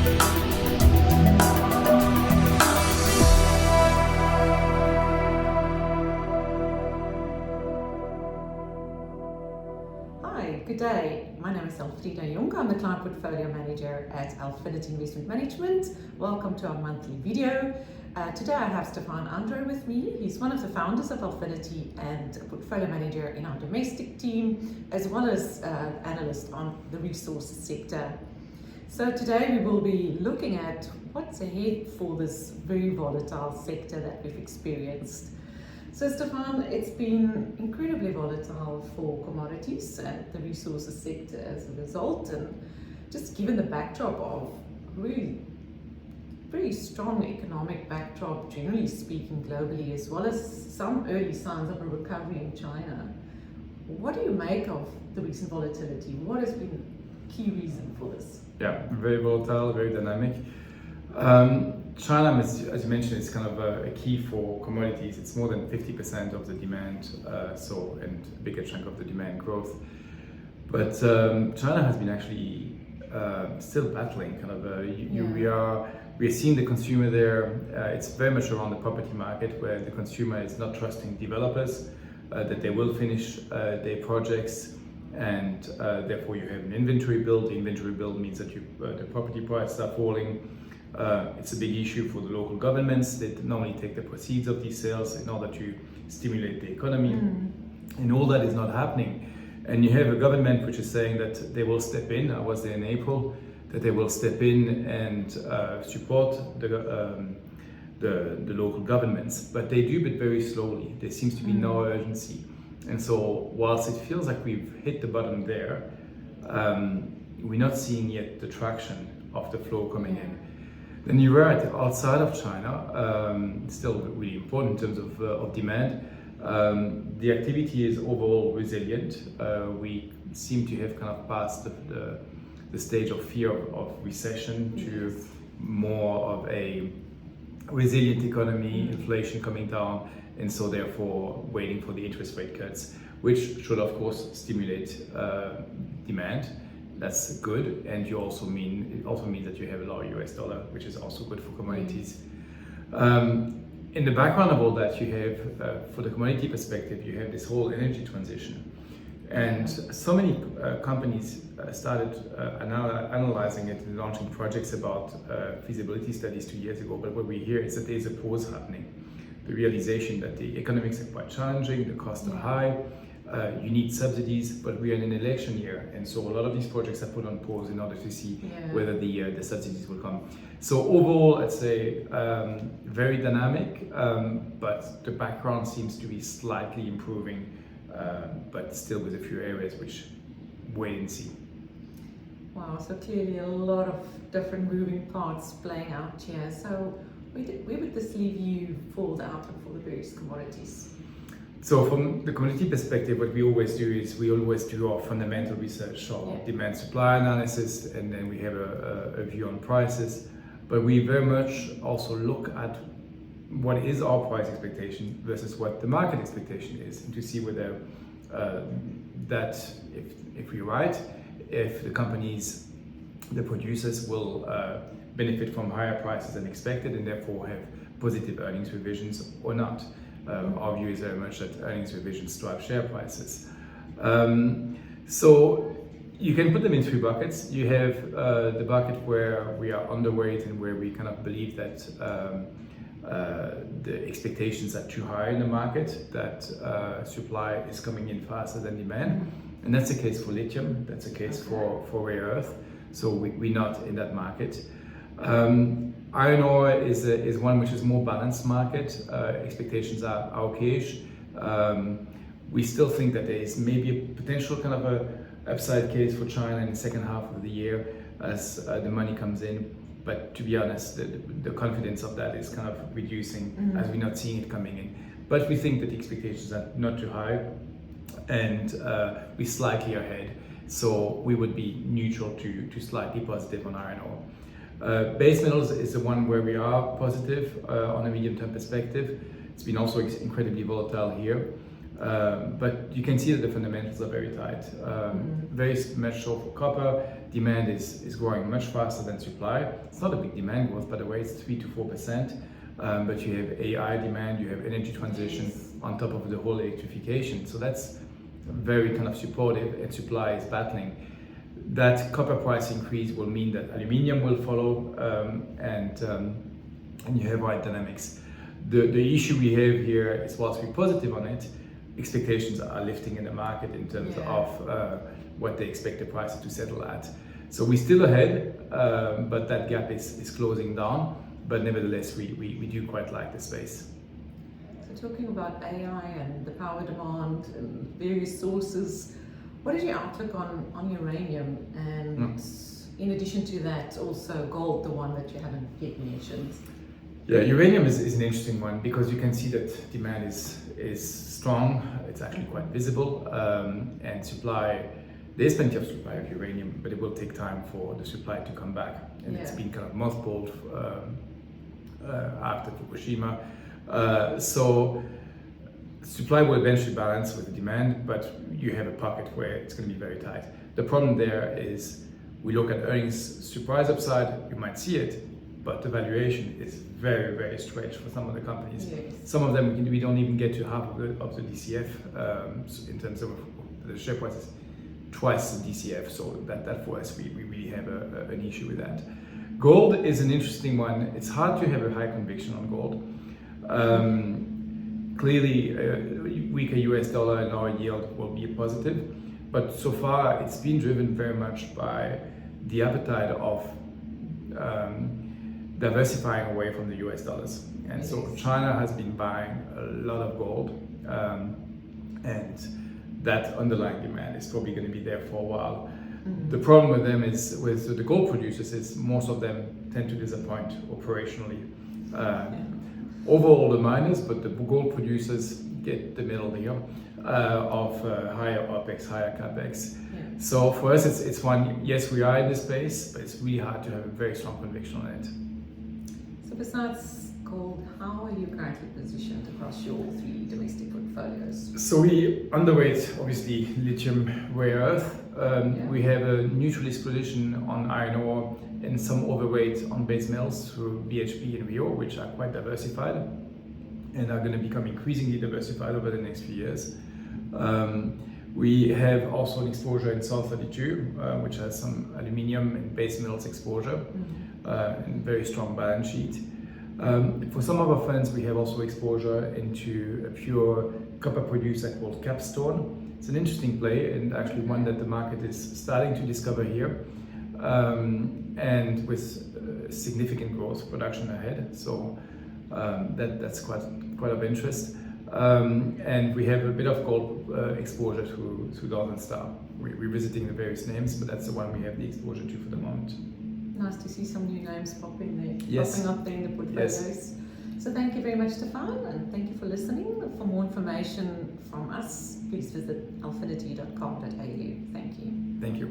Good day. My name is Elfreda, Jonker. I'm the Client Portfolio Manager at Alphinity Investment Management. Welcome to our monthly video. Today I have Stephane with me. He's one of the founders of Alphinity and a portfolio manager in our domestic team, as well as analyst on the resources sector. So today we will be looking at what's ahead for this very volatile sector that we've experienced. So Stephane, it's been incredibly volatile for commodities and the resources sector as a result, and just given the backdrop of really very strong economic backdrop, generally speaking globally, as well as some early signs of a recovery in China. What do you make of the recent volatility? What has been the key reason for this? Yeah, very volatile, very dynamic. China, as you mentioned, is kind of a key for commodities. It's more than 50% of the demand, and a bigger chunk of the demand growth. But China has been actually still battling. We are seeing the consumer there. It's very much around the property market, where the consumer is not trusting developers that they will finish their projects, and therefore you have an inventory build. The inventory build means that the property prices are falling. It's a big issue for the local governments. They normally take the proceeds of these sales in order to stimulate the economy, and all that is not happening. And you have a government which is saying that they will step in. I was there in April, that they will step in and support the local governments, but they do it very slowly. There seems to be no urgency, and so whilst it feels like we've hit the bottom there, we're not seeing yet the traction of the flow coming in. Then you're right, outside of China, still really important in terms of demand. The activity is overall resilient. We seem to have kind of passed the stage of fear of recession to more of a resilient economy, inflation coming down, and so therefore waiting for the interest rate cuts, which should of course stimulate demand. That's good, and it also means that you have a lower US dollar, which is also good for commodities. In the background of all that, you have, for the commodity perspective, you have this whole energy transition, and so many companies started analyzing it and launching projects about feasibility studies 2 years ago. But what we hear is that there's a pause happening. The realization that the economics are quite challenging, the costs are high. You need subsidies, but we are in an election year, and so a lot of these projects are put on pause in order to see whether the subsidies will come. So overall, I'd say very dynamic, but the background seems to be slightly improving, but still with a few areas which wait and see. Wow, so clearly a lot of different moving parts playing out here. So where would this leave you for the outlook for the various commodities? So from the commodity perspective, what we always do is we always do our fundamental research, so demand supply analysis, and then we have a view on prices. But we very much also look at what is our price expectation versus what the market expectation is, and to see whether that if we're right, if the companies, the producers will benefit from higher prices than expected and therefore have positive earnings revisions or not. Our view is very much that earnings revisions drive share prices. So you can put them in three buckets. You have the bucket where we are underweight and where we kind of believe that the expectations are too high in the market, that supply is coming in faster than demand. And that's the case for lithium, that's the case for rare earth. So we're not in that market. Iron ore is one which is more balanced market. Expectations are okayish. We still think that there is maybe a potential kind of a upside case for China in the second half of the year as the money comes in. But to be honest, the confidence of that is kind of reducing as we're not seeing it coming in. But we think that the expectations are not too high, and we're slightly ahead. So we would be neutral to slightly positive on iron ore. Base metals is the one where we are positive on a medium-term perspective. It's been also incredibly volatile here, but you can see that the fundamentals are very tight. Very much so for copper. demand is growing much faster than supply. It's not a big demand growth, by the way, it's 3 to 4%. But you have AI demand, you have energy transition on top of the whole electrification. So that's very kind of supportive, and supply is battling. That copper price increase will mean that aluminium will follow, and you have right dynamics. The issue we have here is, whilst we're positive on it, expectations are lifting in the market in terms of what they expect the prices to settle at. So we're still ahead, but that gap is closing down. But nevertheless, we do quite like the space. So talking about AI and the power demand and various sources, what is your outlook on uranium? And in addition to that, also gold, the one that you haven't yet mentioned. Yeah, uranium is an interesting one because you can see that demand is strong. It's actually quite visible, and supply. There's plenty of supply of uranium, but it will take time for the supply to come back, and it's been kind of mothballed after Fukushima. So supply will eventually balance with the demand, but you have a pocket where it's going to be very tight. The problem there is we look at earnings surprise upside, you might see it, but the valuation is very, very stretched for some of the companies. Yes. Some of them we don't even get to half of the DCF in terms of the share prices, twice the DCF. So that for us, we really have an issue with that. Gold is an interesting one. It's hard to have a high conviction on gold. Clearly, weaker US dollar and lower yield will be a positive, but so far it's been driven very much by the appetite of diversifying away from the US dollars. And so China has been buying a lot of gold, and that underlying demand is probably going to be there for a while. The problem with them is, with the gold producers, is most of them tend to disappoint operationally. Overall the miners, but the gold producers get the middle here of higher OPEX, higher CAPEX. So for us it's one, yes, we are in this space, but it's really hard to have a very strong conviction on it. So besides gold, how are you currently positioned across your three domestic portfolios? So we underweight obviously lithium rare earth. We have a neutralist position on iron ore and some overweight on base metals through BHP and Rio, which are quite diversified and are going to become increasingly diversified over the next few years. We have also an exposure in South 32, which has some aluminium and base metals exposure, and very strong balance sheet. For some of our funds, we have also exposure into a pure copper producer called Capstone. It's an interesting play, and actually one that the market is starting to discover here, and with significant growth production ahead. So that's quite of interest. And we have a bit of gold exposure through Northern Star. We're revisiting the various names, but that's the one we have the exposure to for the moment. Nice to see some new names popping up there in the portfolios. Yes. So thank you very much, Stephane, and thank you for listening. For more information from us, please visit alphinity.com.au. Thank you. Thank you.